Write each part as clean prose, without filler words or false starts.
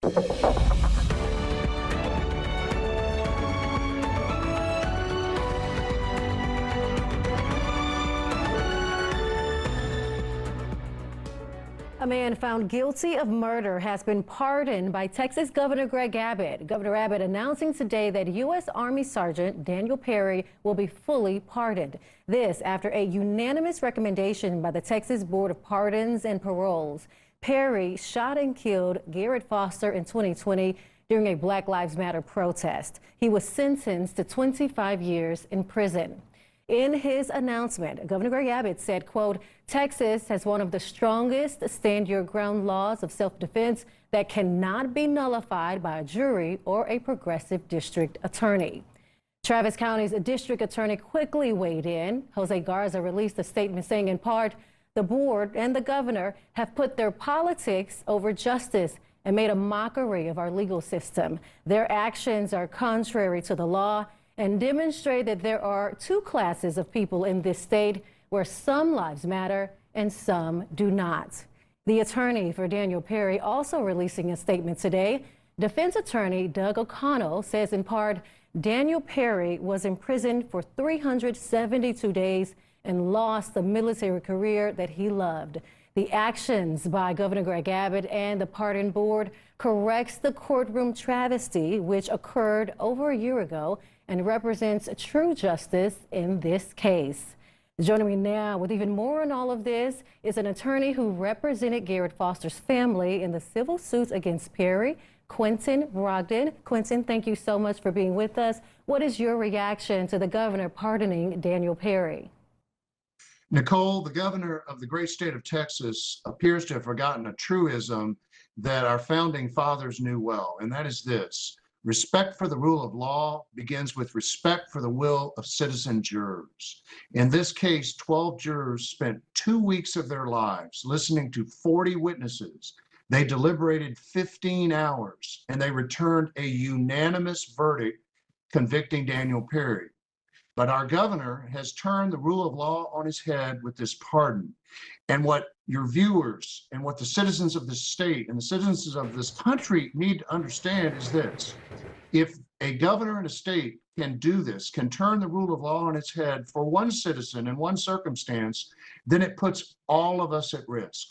A man found guilty of murder has been pardoned by Texas Governor Greg Abbott. Governor Abbott announcing today that U.S. Army Sergeant Daniel Perry will be fully pardoned. This after a unanimous recommendation by the Texas Board of Pardons and Paroles. Perry shot and killed Garrett Foster in 2020 during a Black Lives Matter protest. He was sentenced to 25 years in prison. In his announcement, Governor Greg Abbott said, quote, Texas has one of the strongest stand-your-ground laws of self-defense that cannot be nullified by a jury or a progressive district attorney. Travis County's district attorney quickly weighed in. Jose Garza released a statement saying, in part, the board and the governor have put their politics over justice and made a mockery of our legal system. Their actions are contrary to the law and demonstrate that there are two classes of people in this state where some lives matter and some do not. The attorney for Daniel Perry also releasing a statement today. Defense attorney Doug O'Connell says in part, Daniel Perry was imprisoned for 372 days and lost the military career that he loved. The actions by Governor Greg Abbott and the Pardon Board corrects the courtroom travesty which occurred over a year ago and represents true justice in this case. Joining me now with even more on all of this is an attorney who represented Garrett Foster's family in the civil suits against Perry, Quentin Brogdon. Quentin, thank you so much for being with us. What is your reaction to the governor pardoning Daniel Perry? Nicole, the governor of the great state of Texas appears to have forgotten a truism that our founding fathers knew well, and that is this. Respect for the rule of law begins with respect for the will of citizen jurors. In this case, 12 jurors spent 2 weeks of their lives listening to 40 witnesses. They deliberated 15 hours, and they returned a unanimous verdict convicting Daniel Perry. But our governor has turned the rule of law on his head with this pardon. And what your viewers and what the citizens of this state and the citizens of this country need to understand is this. If a governor in a state can do this, can turn the rule of law on its head for one citizen in one circumstance, then it puts all of us at risk.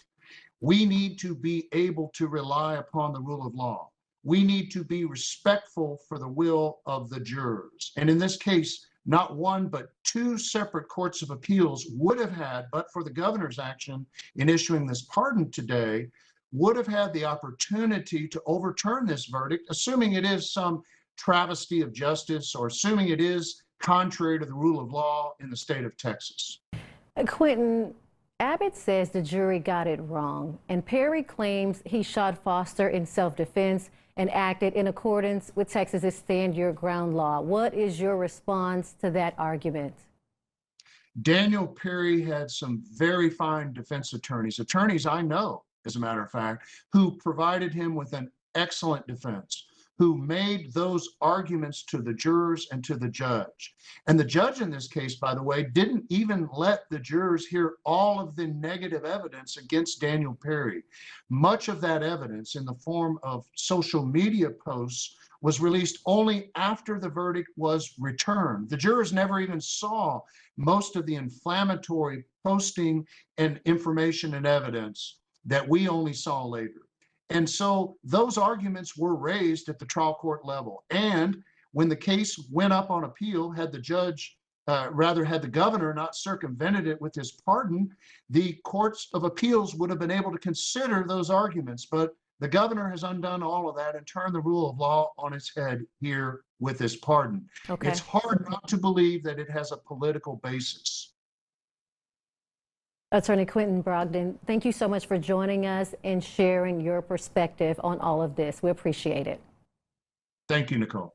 We need to be able to rely upon the rule of law. We need to be respectful for the will of the jurors. And in this case, not one, but two separate courts of appeals would have had, but for the governor's action in issuing this pardon today, would have had the opportunity to overturn this verdict, assuming it is some travesty of justice or assuming it is contrary to the rule of law in the state of Texas. Quentin, Abbott says the jury got it wrong, and Perry claims he shot Foster in self-defense and acted in accordance with Texas's Stand Your Ground law. What is your response to that argument? Daniel Perry had some very fine defense attorneys I know, as a matter of fact, who provided him with an excellent defense, who made those arguments to the jurors and to the judge. And the judge in this case, by the way, didn't even let the jurors hear all of the negative evidence against Daniel Perry. Much of that evidence in the form of social media posts was released only after the verdict was returned. The jurors never even saw most of the inflammatory posting and information and evidence that we only saw later. And so those arguments were raised at the trial court level. And when the case went up on appeal, had the judge, had the governor not circumvented it with his pardon, the courts of appeals would have been able to consider those arguments. But the governor has undone all of that and turned the rule of law on its head here with this pardon. Okay. It's hard not to believe that it has a political basis. Attorney Quentin Brogdon, thank you so much for joining us and sharing your perspective on all of this. We appreciate it. Thank you, Nicole.